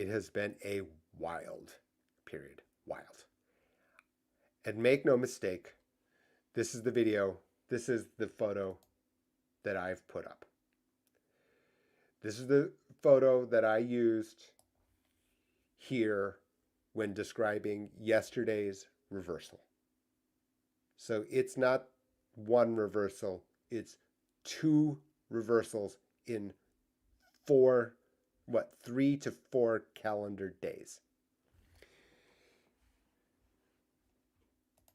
It has been a wild period. Wild. And make no mistake, this is the video, this is the photo that I've put up. This is the photo that I used here when describing yesterday's reversal. So it's not one reversal, it's two reversals in 3 to 4 calendar days.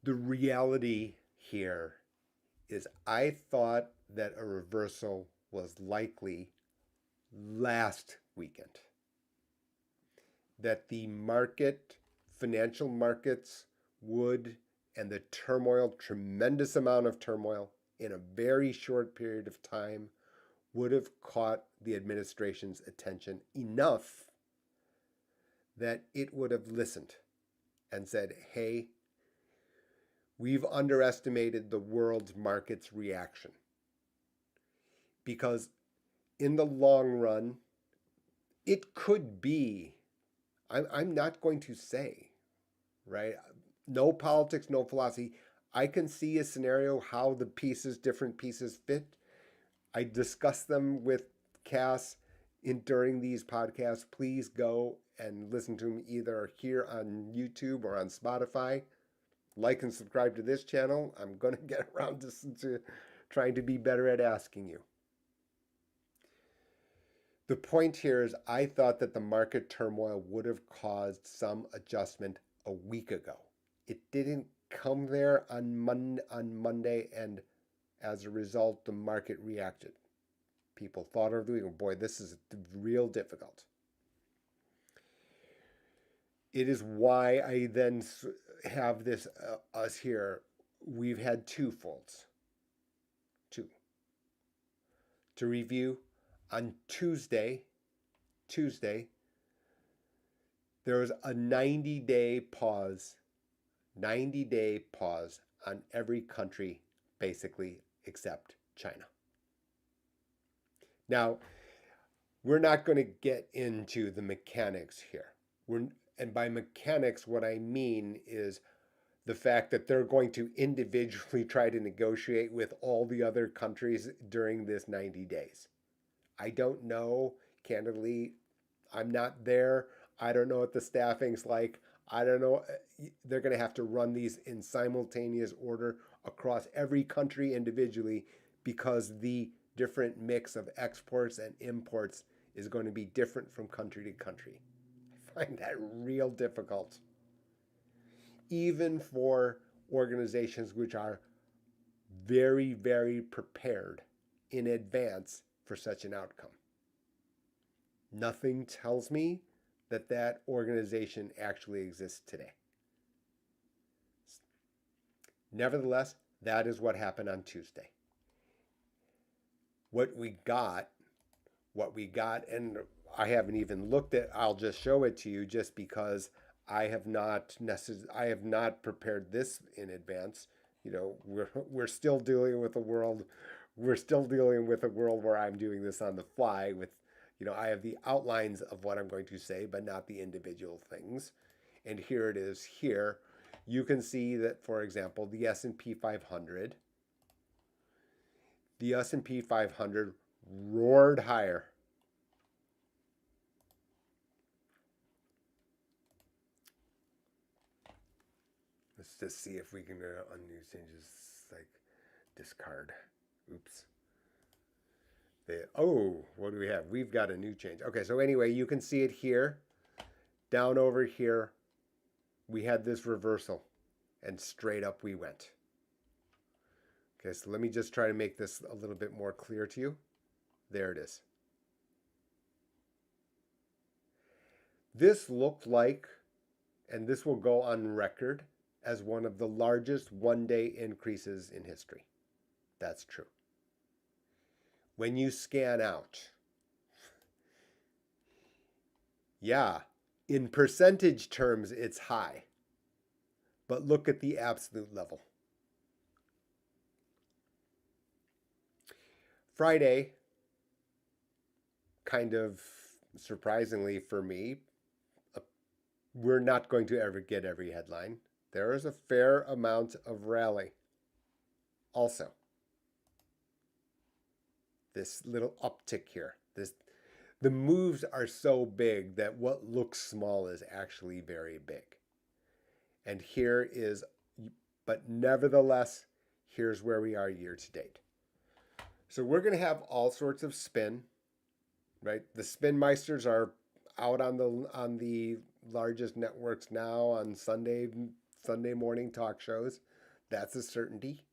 The reality here is I thought that a reversal was likely last weekend. That the market, financial markets would, and the turmoil, tremendous amount of turmoil in a very short period of time, would have caught the administration's attention enough that it would have listened and said, hey, we've underestimated the world's market's reaction. Because in the long run, it could be, I'm not going to say, right? No politics, no philosophy. I can see a scenario how the different pieces fit. I discuss them with Cass during these podcasts. Please go and listen to them either here on YouTube or on Spotify. Like and subscribe to this channel. I'm going to get around to trying to be better at asking you. The point here is I thought that the market turmoil would have caused some adjustment a week ago. It didn't come there on Monday, and as a result, the market reacted. People thought of doing, boy, this is real difficult. It is why I then have this, us here. We've had two folds. Two. To review, on Tuesday, there was a 90-day pause on every country, basically, except China. Now, we're not going to get into the mechanics here. And by mechanics, what I mean is the fact that they're going to individually try to negotiate with all the other countries during this 90 days. I don't know, candidly. I'm not there. I don't know what the staffing's like. I don't know. They're going to have to run these in simultaneous order across every country individually because the different mix of exports and imports is going to be different from country to country. I find that real difficult. Even for organizations which are very, very prepared in advance for such an outcome. Nothing tells me that that organization actually exists today. Nevertheless, that is what happened on Tuesday. What we got, and I haven't even looked at, I'll just show it to you just because I have not prepared this in advance. You know, we're still dealing with a world. We're still dealing with a world where I'm doing this on the fly with, you know, I have the outlines of what I'm going to say, but not the individual things. And here it is here. You can see that, for example, the S&P 500, roared higher. Let's just see if we can undo changes, like discard. Oops. What do we have? We've got a new change. Okay, so anyway, you can see it here. Down over here, we had this reversal, and straight up we went. Okay, so let me just try to make this a little bit more clear to you. There it is. This looked like, and this will go on record, as one of the largest one-day increases in history. That's true. When you scan out, yeah, in percentage terms, it's high. But look at the absolute level. Friday, kind of surprisingly for me, we're not going to ever get every headline. There is a fair amount of rally. Also, this little uptick here. The moves are so big that what looks small is actually very big. And here is, but nevertheless, here's where we are year to date. So we're going to have all sorts of spin, right? The spin meisters are out on the largest networks now on Sunday morning talk shows. That's a certainty.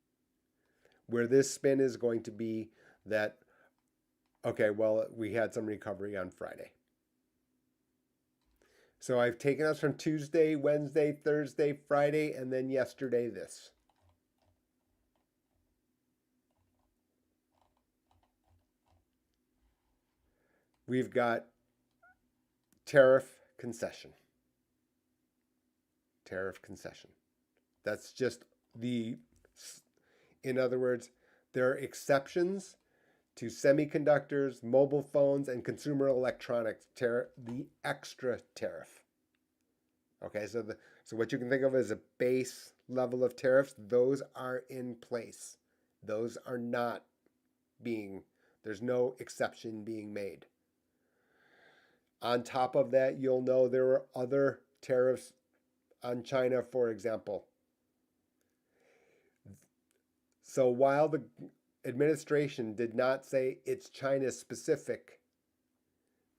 Where this spin is going to be that, okay, well, we had some recovery on Friday. So I've taken us from Tuesday, Wednesday, Thursday, Friday, and then yesterday this. We've got tariff concession. Tariff concession. That's just in other words, there are exceptions to semiconductors, mobile phones, and consumer electronics, the extra tariff. Okay, so what you can think of as a base level of tariffs, those are in place. Those are not there's no exception being made. On top of that, you'll know there are other tariffs on China, for example. So while the administration did not say it's China specific,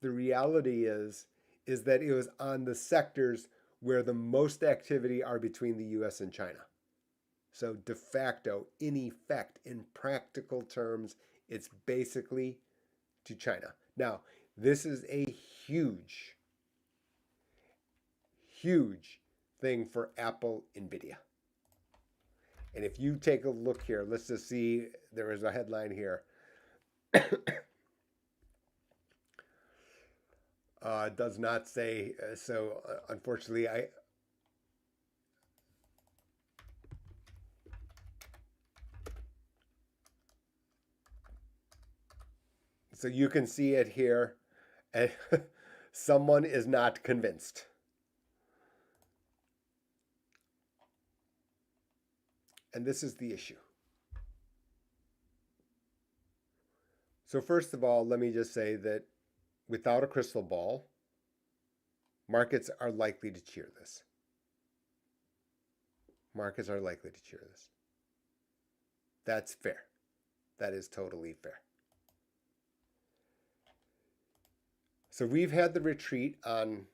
the reality is that it was on the sectors where the most activity are between the US and China. So de facto, in effect, in practical terms, it's basically to China. Now, this is a huge, huge thing for Apple, Nvidia. And if you take a look here, let's just see, there is a headline here. Does not say, so unfortunately, so you can see it here, and someone is not convinced. And this is the issue. So first of all, let me just say that without a crystal ball, markets are likely to cheer this. Markets are likely to cheer this. That's fair. That is totally fair. So we've had the retreat on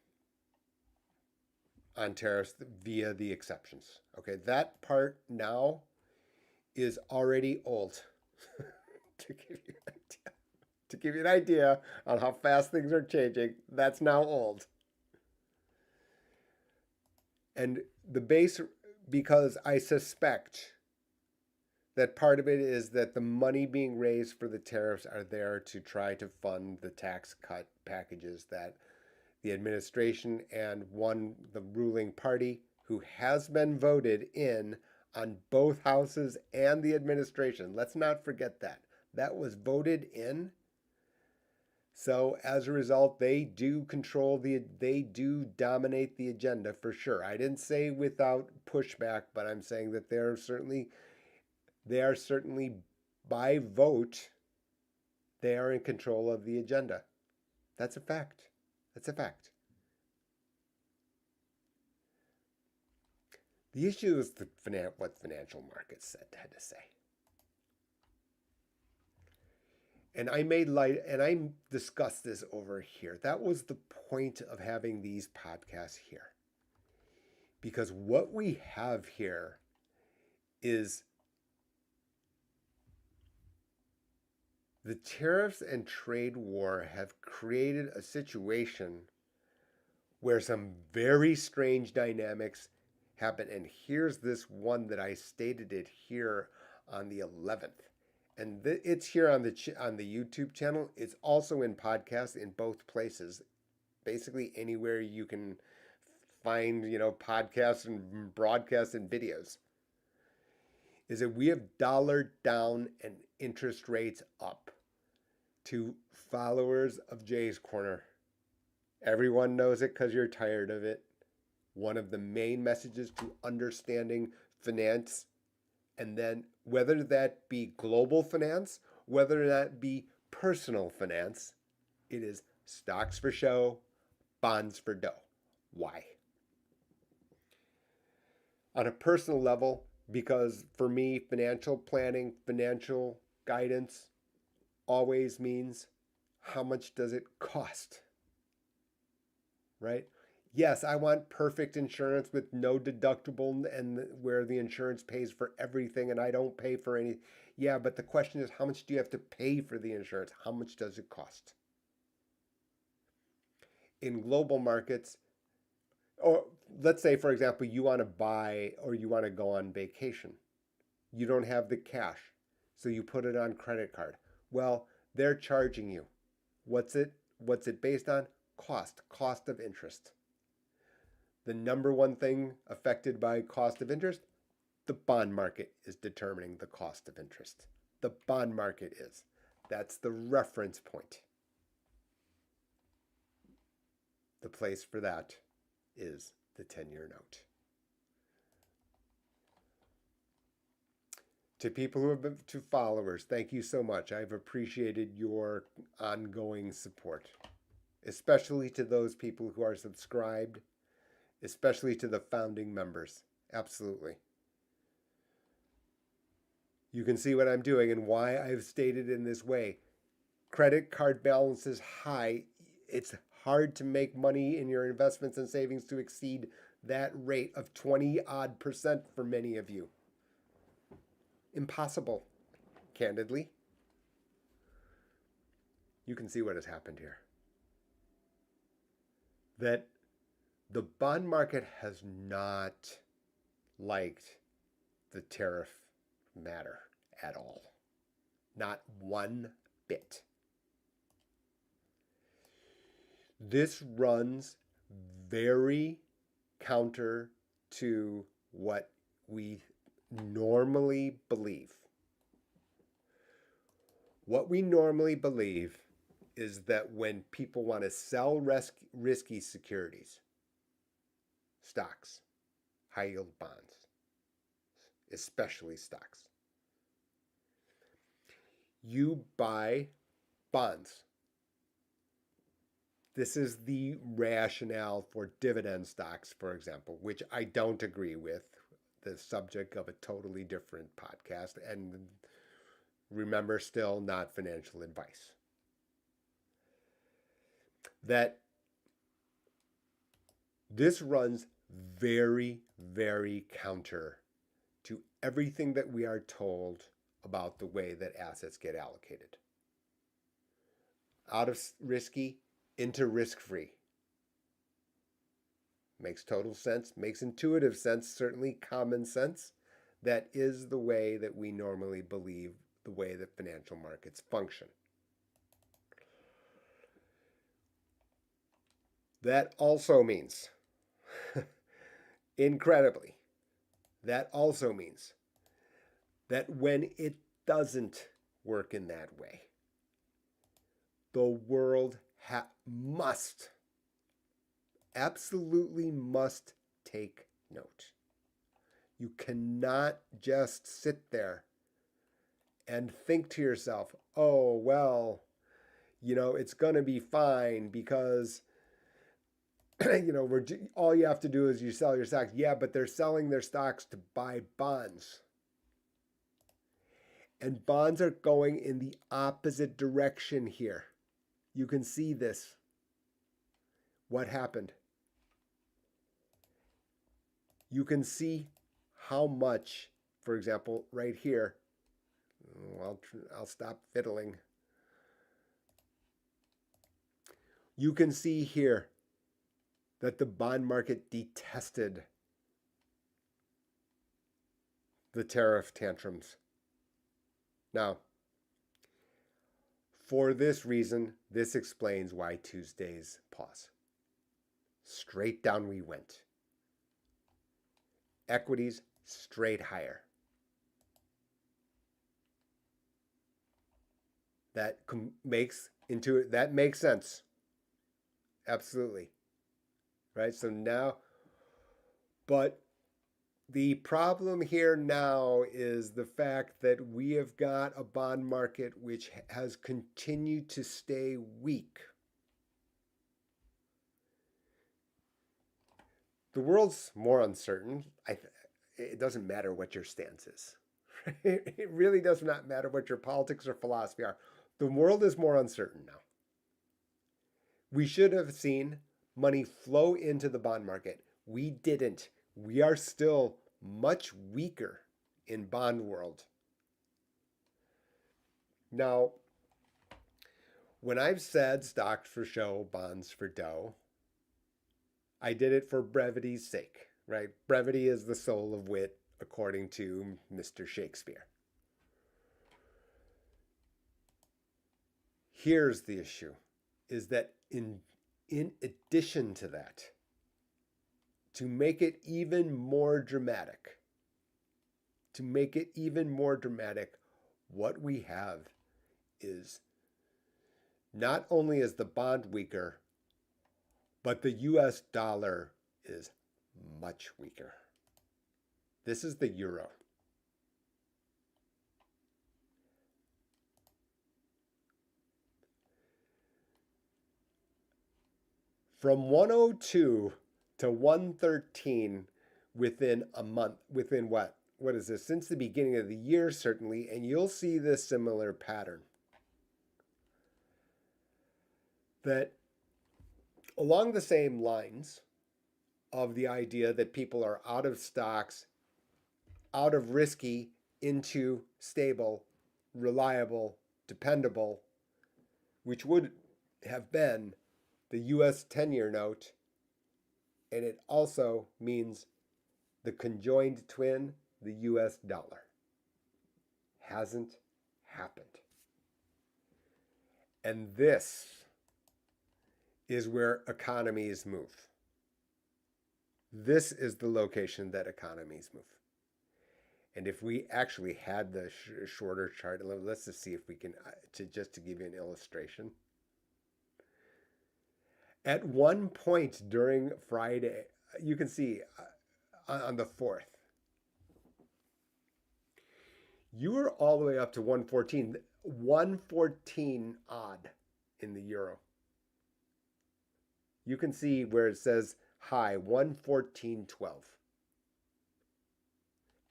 tariffs via the exceptions. Okay, that part now is already old. to give you an idea on how fast things are changing, that's now old. And the base, because I suspect that part of it is that the money being raised for the tariffs are there to try to fund the tax cut packages that the administration and the ruling party, who has been voted in on both houses and the administration. Let's not forget that. That was voted in. So as a result, they do dominate the agenda for sure. I didn't say without pushback, but I'm saying that they are certainly by vote, they are in control of the agenda. That's a fact. That's a fact. The issue is what financial markets had to say. And I discussed this over here. That was the point of having these podcasts here. Because what we have here is the tariffs and trade war have created a situation where some very strange dynamics happen. And here's this one that I stated it here on the 11th. And it's here on the YouTube channel. It's also in podcasts in both places. Basically anywhere you can find, podcasts and broadcasts and videos. Is that we have dollar down and interest rates up to followers of Jay's Corner. Everyone knows it because you're tired of it. One of the main messages to understanding finance, and then whether that be global finance, whether that be personal finance, it is stocks for show, bonds for dough. Why? On a personal level, because for me, financial planning, financial guidance always means how much does it cost? Right? Yes, I want perfect insurance with no deductible and where the insurance pays for everything and I don't pay for any. Yeah, but the question is how much do you have to pay for the insurance? How much does it cost? In global markets, or let's say, for example, you want to buy or you want to go on vacation. You don't have the cash, so you put it on credit card. Well, they're charging you. What's it based on? Cost of interest. The number one thing affected by cost of interest, the bond market is determining the cost of interest. The bond market is. That's the reference point. The place for that is the 10-year note. To people who have been to followers, thank you so much. I've appreciated your ongoing support, especially to those people who are subscribed, especially to the founding members. Absolutely. You can see what I'm doing and why I've stated in this way. Credit card balance is high. It's hard to make money in your investments and savings to exceed that rate of 20 odd percent for many of you. Impossible, candidly. You can see what has happened here. That the bond market has not liked the tariff matter at all. Not one bit. This runs very counter to what we normally believe. What we normally believe is that when people want to sell risky securities, stocks, high yield bonds, especially stocks, you buy bonds. This is the rationale for dividend stocks, for example, which I don't agree with, the subject of a totally different podcast. And remember, still not financial advice. That this runs very, very counter to everything that we are told about the way that assets get allocated. Out of risky into risk-free. Makes total sense, makes intuitive sense, certainly common sense. That is the way that we normally believe the way that financial markets function. That also means, incredibly, that also means that when it doesn't work in that way, the world must, absolutely must take note. You cannot just sit there and think to yourself, oh, well, it's going to be fine because, all you have to do is you sell your stocks. Yeah, but they're selling their stocks to buy bonds. And bonds are going in the opposite direction here. You can see this. What happened? You can see how much, for example, right here. I'll stop fiddling. You can see here that the bond market detested the tariff tantrums. Now, for this reason, this explains why Tuesday's pause. Straight down we went. Equities straight higher. That makes sense. Absolutely. Right? So now But the problem here now is the fact that we have got a bond market which has continued to stay weak. The world's more uncertain. It doesn't matter what your stance is. It really does not matter what your politics or philosophy are. The world is more uncertain now. We should have seen money flow into the bond market. We didn't. We are still much weaker in bond world. Now, when I've said stocks for show, bonds for dough, I did it for brevity's sake, right? Brevity is the soul of wit, according to Mr. Shakespeare. Here's the issue, is that in addition to that, to make it even more dramatic, what we have is not only is the bond weaker, but the US dollar is much weaker. This is the euro. From 102 to 113 within a month, within what? What is this? Since the beginning of the year, certainly, and you'll see this similar pattern. That along the same lines of the idea that people are out of stocks, out of risky, into stable, reliable, dependable, which would have been the US 10-year note, and it also means the conjoined twin, the US dollar. Hasn't happened. And this is where economies move. This is the location that economies move. And if we actually had the shorter chart, let's just see if we can, just to give you an illustration. At one point during Friday, you can see on the 4th, you were all the way up to 114 odd in the euro. You can see where it says high, 114.12.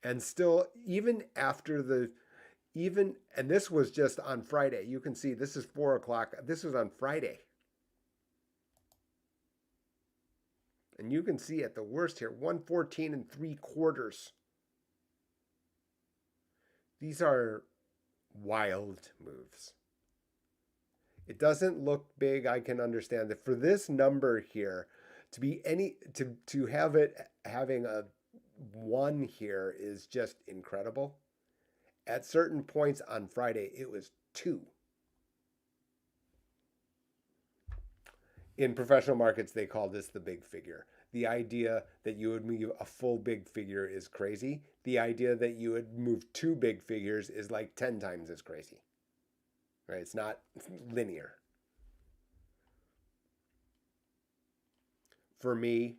And still, even after and this was just on Friday. You can see this is 4 o'clock. This was on Friday. And you can see at the worst here, 114.75. These are wild moves. It doesn't look big. I can understand that for this number here to be to have it having a 1 here is just incredible. At certain points on Friday, it was 2. In professional markets, they call this the big figure. The idea that you would move a full big figure is crazy. The idea that you would move 2 big figures is like 10 times as crazy. Right? It's not linear. For me,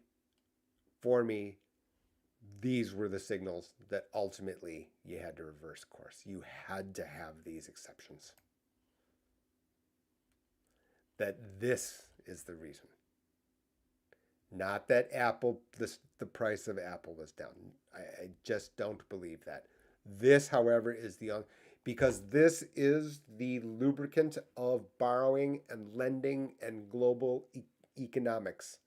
these were the signals that ultimately you had to reverse course. You had to have these exceptions. That this is the reason. Not that Apple, the price of Apple was down. I just don't believe that. This, however, is because this is the lubricant of borrowing and lending and global economics.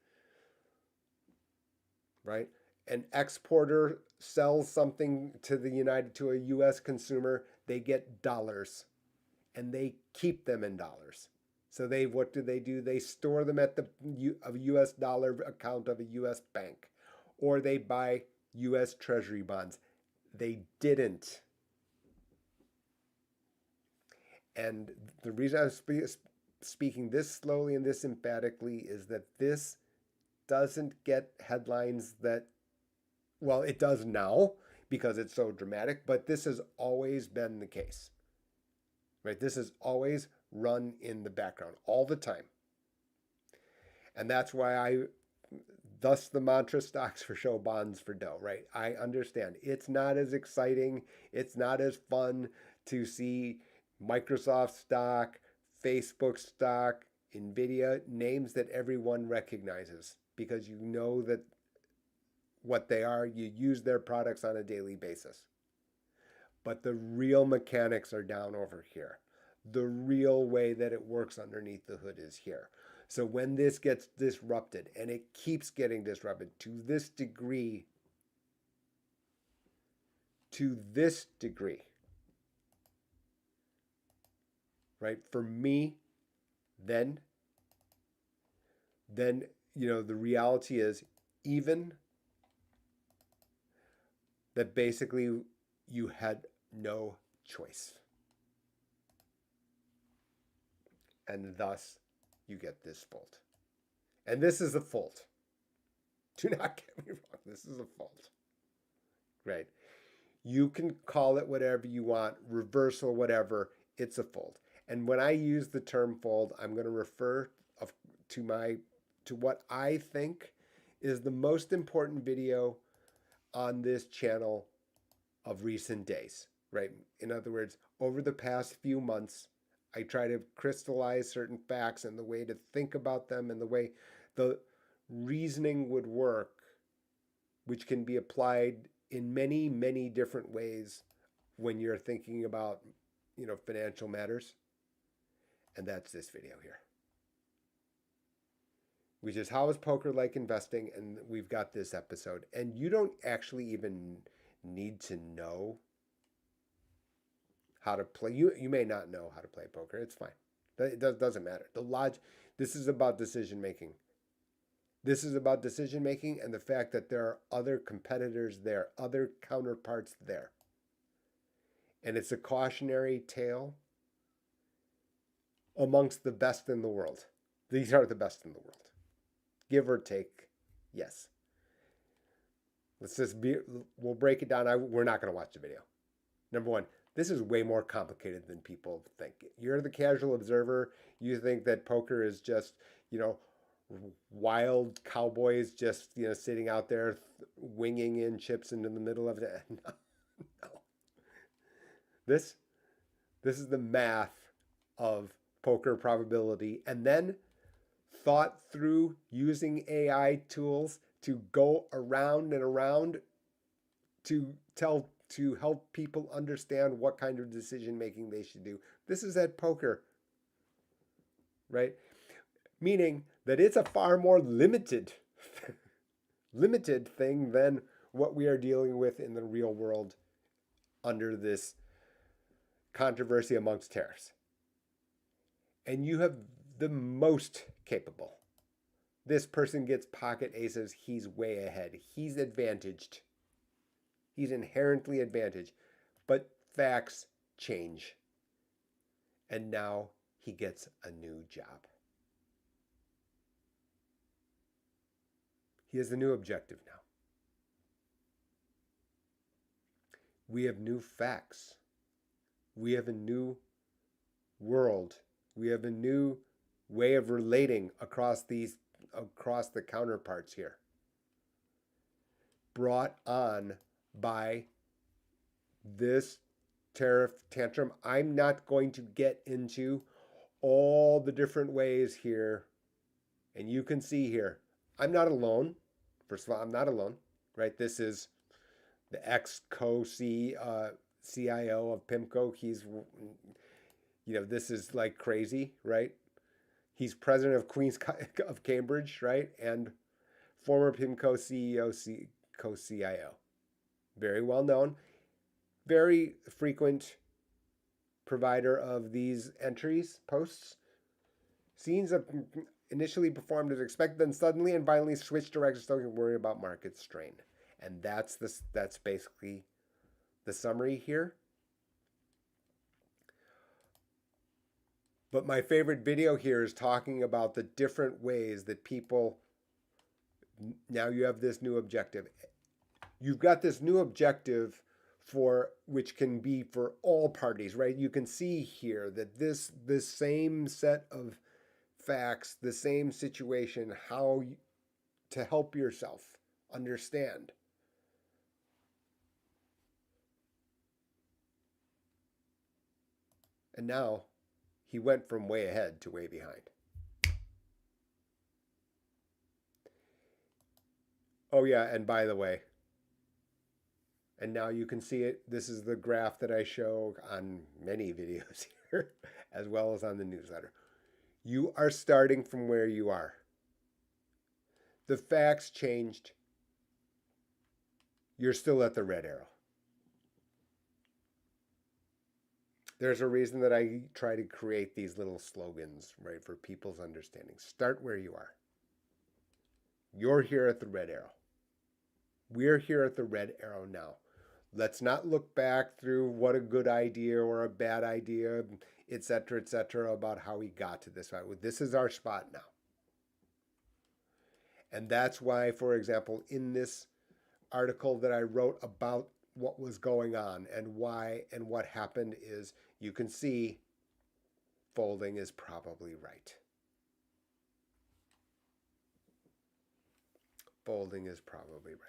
Right? An exporter sells something to a US consumer, they get dollars and they keep them in dollars. So what do? They store them at a US dollar account of a US bank, or they buy US Treasury bonds. They didn't. And the reason I'm speaking this slowly and this emphatically is that this doesn't get headlines that, well, it does now because it's so dramatic, but this has always been the case. Right? This has always run in the background all the time. And that's why Thus the mantra, stocks for show, bonds for dough, right? I understand. It's not as exciting. It's not as fun to see Microsoft stock, Facebook stock, Nvidia, names that everyone recognizes because you know that what they are. You use their products on a daily basis. But the real mechanics are down over here. The real way that it works underneath the hood is here. So when this gets disrupted, and it keeps getting disrupted to this degree, right? For me, then the reality is even that basically you had no choice. And thus you get this fault. And this is a fault. Do not get me wrong. This is a fault. Right? You can call it whatever you want, reversal, whatever. It's a fold. And when I use the term fold, I'm going to refer to what I think is the most important video on this channel of recent days, right? In other words, over the past few months, I try to crystallize certain facts and the way to think about them and the way the reasoning would work, which can be applied in many, many different ways when you're thinking about, financial matters. And that's this video here, which is how is poker like investing? And we've got this episode. And you don't actually even need to know how to play. You may not know how to play poker. It's fine. It doesn't matter. This is about decision making. This is about decision making and the fact that there are other competitors there, other counterparts there. And it's a cautionary tale amongst the best in the world. These are the best in the world. Give or take, yes. We'll break it down. We're not going to watch the video. Number one, this is way more complicated than people think. You're the casual observer. You think that poker is just, wild cowboys just, sitting out there winging in chips into the middle of it. No. This is the math of poker probability, and then thought through using AI tools to go around and around to help people understand what kind of decision making they should do. This is at poker, right? Meaning that it's a far more limited thing than what we are dealing with in the real world under this controversy amongst tariffs. And you have the most capable. This person gets pocket aces. He's way ahead. He's advantaged. He's inherently advantaged. But facts change. And now he gets a new job. He has a new objective now. We have new facts. We have a new world. We have a new way of relating across the counterparts here. Brought on by this tariff tantrum. I'm not going to get into all the different ways here. And you can see here, I'm not alone. First of all, I'm not alone, right? This is the ex-CIO of PIMCO. He's, this is like crazy, right? He's president of Queen's of Cambridge, right? And former PIMCO CEO, co-CIO. Very well known. Very frequent provider of these entries, posts. Scenes of initially performed as expected, then suddenly and violently switched directions so you can worry about market strain. And that's basically the summary here. But my favorite video here is talking about the different ways that people, now you have this new objective. You've got this new objective which can be for all parties, right? You can see here that this same set of facts, the same situation, how to help yourself understand. And now he went from way ahead to way behind. Oh, yeah, and by the way, and now you can see it. This is the graph that I show on many videos here, as well as on the newsletter. You are starting from where you are. The facts changed. You're still at the red arrow. There's a reason that I try to create these little slogans, right, for people's understanding. Start where you are. You're here at the red arrow. We're here at the red arrow now. Let's not look back through what a good idea or a bad idea, etc., about how we got to this. This is our spot now. And that's why, for example, in this article that I wrote about what was going on and why and what happened is you can see folding is probably right. Folding is probably right.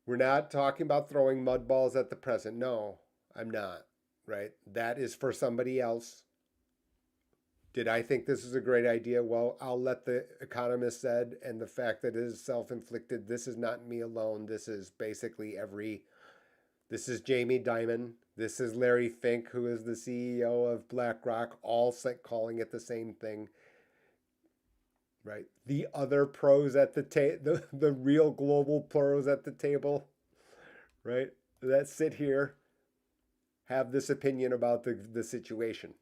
We're not talking about throwing mud balls at the president. No, I'm not, right? That is for somebody else. Did I think this is a great idea? Well, I'll let the economist said, and the fact that it is self-inflicted, this is not me alone. This is basically this is Jamie Dimon. This is Larry Fink, who is the CEO of BlackRock, all calling it the same thing. Right? The other pros at the table, the real global pros at the table, right? That sit here have this opinion about the situation.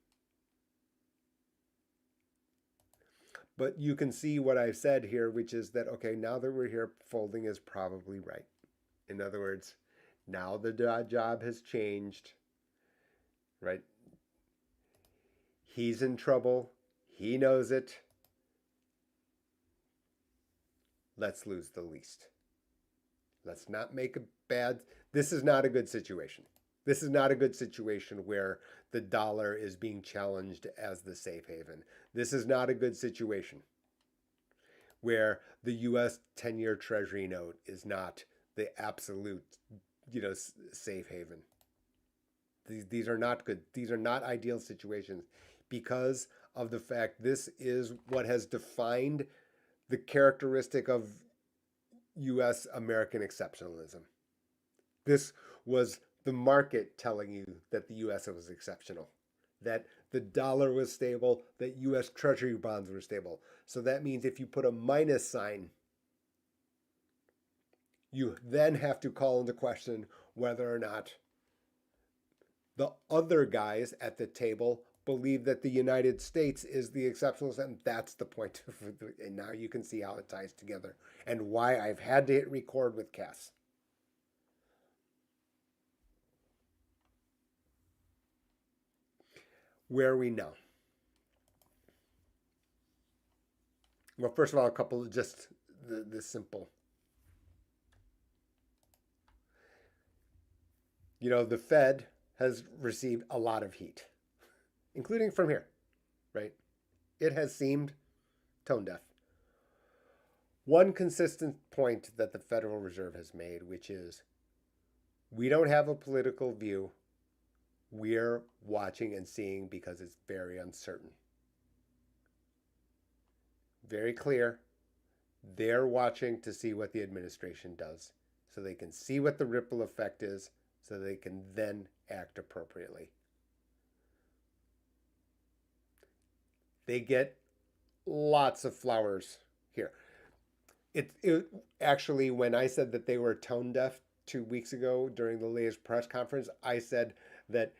But you can see what I've said here, which is that, okay, now that we're here, folding is probably right. In other words, now the job has changed, right? He's in trouble. He knows it. Let's lose the least. Let's not make a bad... This is not a good situation. This is not a good situation where the dollar is being challenged as the safe haven. This is not a good situation where the U.S. 10-year Treasury note is not the absolute, safe haven. These are not good. These are not ideal situations because of the fact this is what has defined the characteristic of U.S. American exceptionalism. This was the market telling you that the U.S. was exceptional, that the dollar was stable, that U.S. Treasury bonds were stable. So that means if you put a minus sign, you then have to call into question whether or not the other guys at the table believe that the United States is the exceptional, and that's the point. And now you can see how it ties together and why I've had to hit record with Cass. Where are we now? Well, first of all, a couple of just the simple. The Fed has received a lot of heat, including from here, right? It has seemed tone deaf. One consistent point that the Federal Reserve has made, which is we don't have a political view. We're watching and seeing because it's very uncertain. Very clear. They're watching to see what the administration does so they can see what the ripple effect is so they can then act appropriately. They get lots of flowers here. It actually, when I said that they were tone deaf 2 weeks ago during the latest press conference, I said that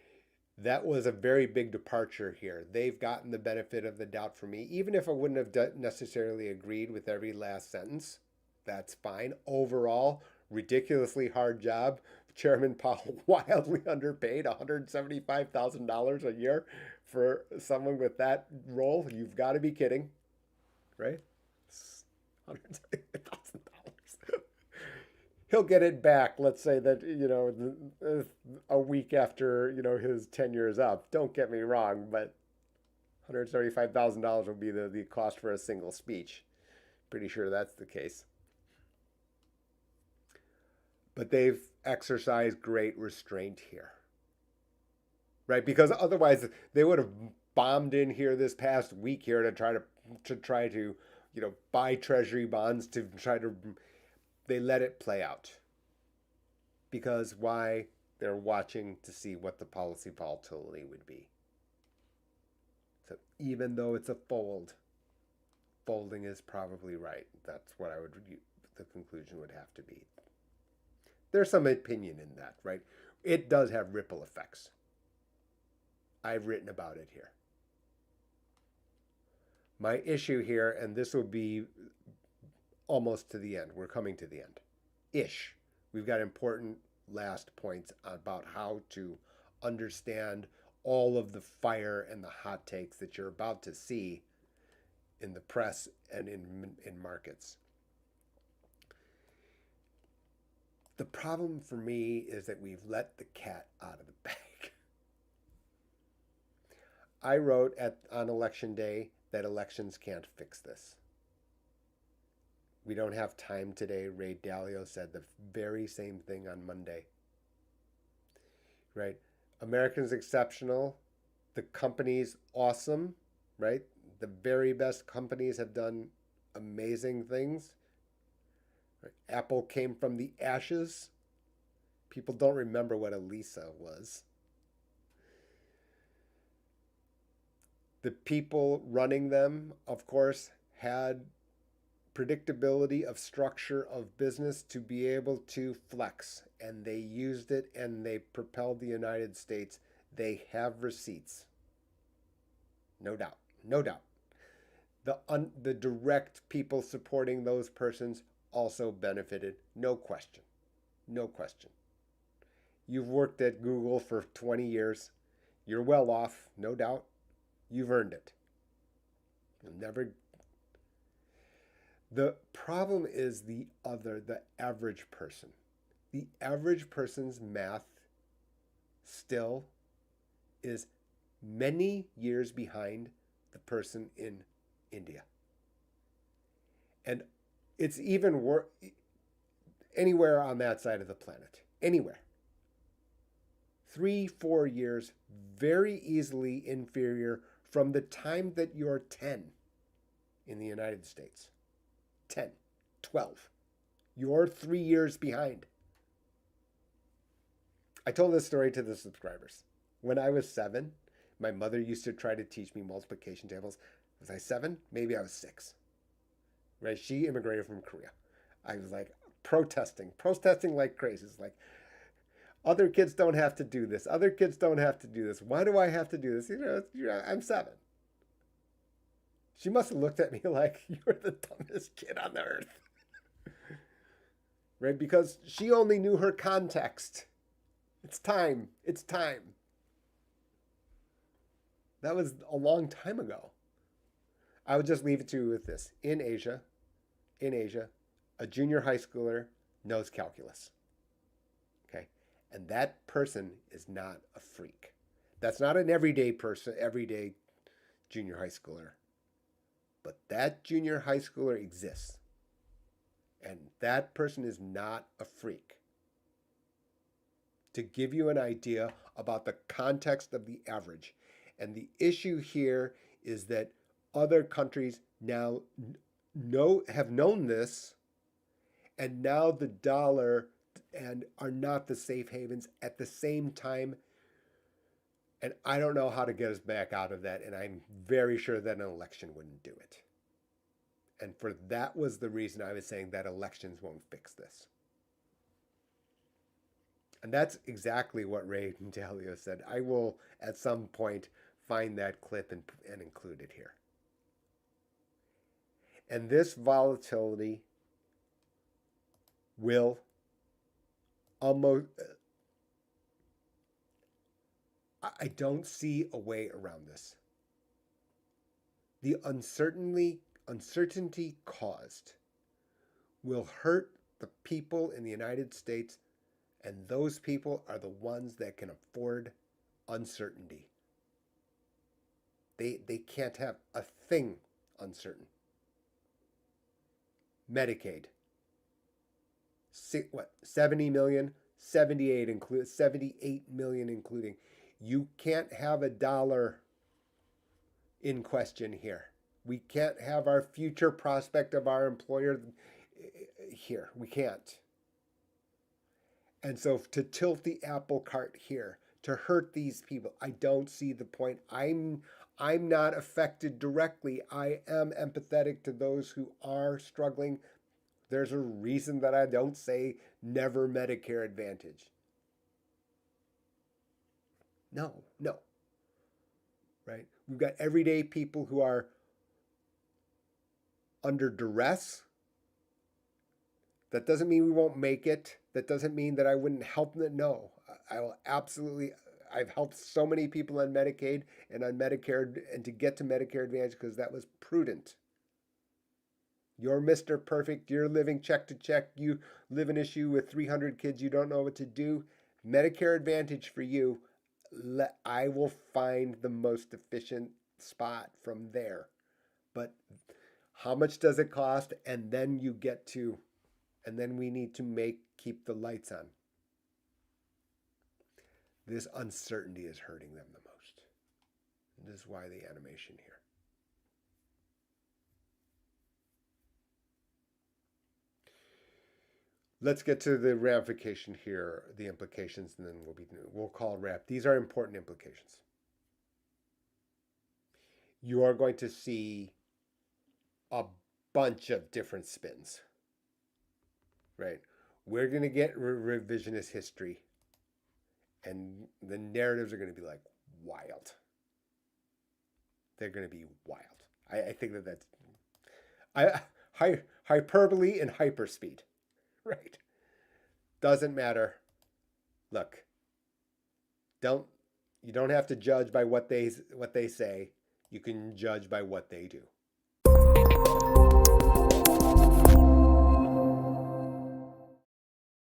was a very big departure here. They've gotten the benefit of the doubt for me, even if I wouldn't have necessarily agreed with every last sentence. That's fine. Overall, ridiculously hard job. Chairman Powell wildly underpaid, $175,000 a year for someone with that role. You've got to be kidding, right? $175,000. He'll get it back. Let's say that, a week after, his tenure is up. Don't get me wrong, but $175,000 will be the cost for a single speech. Pretty sure that's the case. But they've exercised great restraint here, right? Because otherwise they would have bombed in here this past week here to try to buy treasury bonds to try to they let it play out. Because why? They're watching to see what the policy volatility would be. So even though it's a folding is probably right. That's what the conclusion would have to be. There's some opinion in that, right? It does have ripple effects. I've written about it here. My issue here, and this will be almost to the end. We're coming to the end. Ish. We've got important last points about how to understand all of the fire and the hot takes that you're about to see in the press and in markets. The problem for me is that we've let the cat out of the bag. I wrote on election day that elections can't fix this. We don't have time today. Ray Dalio said the very same thing on Monday. Right? Americans exceptional. The company's awesome. Right? The very best companies have done amazing things. Right? Apple came from the ashes. People don't remember what Elisa was. The people running them, of course, had predictability of structure of business to be able to flex, and they used it and they propelled the United States. They have receipts. No doubt. No doubt. The direct people supporting those persons also benefited. No question. No question. You've worked at Google for 20 years. You're well off, no doubt. You've earned it. You'll never. The problem is the average person. The average person's math still is many years behind the person in India. And it's even worse anywhere on that side of the planet. Anywhere. 3-4 years very easily inferior from the time that you're 10 in the United States. 10, 12. You're 3 years behind. I told this story to the subscribers. When I was 7, my mother used to try to teach me multiplication tables. Was I 7? Maybe I was 6. Right? She immigrated from Korea. I was like protesting like crazy. It's like, other kids don't have to do this. Other kids don't have to do this. Why do I have to do this? I'm 7. She must have looked at me like, you're the dumbest kid on the earth. Right? Because she only knew her context. It's time. It's time. That was a long time ago. I would just leave it to you with this. In Asia, a junior high schooler knows calculus. Okay? And that person is not a freak. That's not an everyday person, everyday junior high schooler. But that junior high schooler exists. And that person is not a freak. To give you an idea about the context of the average. And the issue here is that other countries now have known this, and now the dollar and are not the safe havens at the same time. And I don't know how to get us back out of that, and I'm very sure that an election wouldn't do it. And that was the reason I was saying that elections won't fix this. And that's exactly what Ray Dalio said. I will, at some point, find that clip and include it here. And this volatility will almost... I don't see a way around this. The uncertainty caused will hurt the people in the United States, and those people are the ones that can afford uncertainty. They can't have a thing uncertain. Medicaid. What, 70 million? 78 million including. You can't have a dollar in question here. We can't have our future prospect of our employer here. We can't. And so to tilt the apple cart here, to hurt these people, I don't see the point. I'm not affected directly. I am empathetic to those who are struggling. There's a reason that I don't say never Medicare Advantage. No, no. Right? We've got everyday people who are under duress. That doesn't mean we won't make it. That doesn't mean that I wouldn't help them. No, I will absolutely. I've helped so many people on Medicaid and on Medicare and to get to Medicare Advantage because that was prudent. You're Mr. Perfect. You're living check to check. You live an issue with 300 kids. You don't know what to do. Medicare Advantage for you. I will find the most efficient spot from there. But how much does it cost? And then you get to, and then we need to keep the lights on. This uncertainty is hurting them the most. This is why the animation here. Let's get to the ramification here, the implications, and then we'll call wrap. These are important implications. You are going to see a bunch of different spins, right? We're going to get revisionist history, and the narratives are going to be like wild. They're going to be wild. I think that's hyperbole and hyperspeed. Right. Doesn't matter. Look. You don't have to judge by what they say. You can judge by what they do.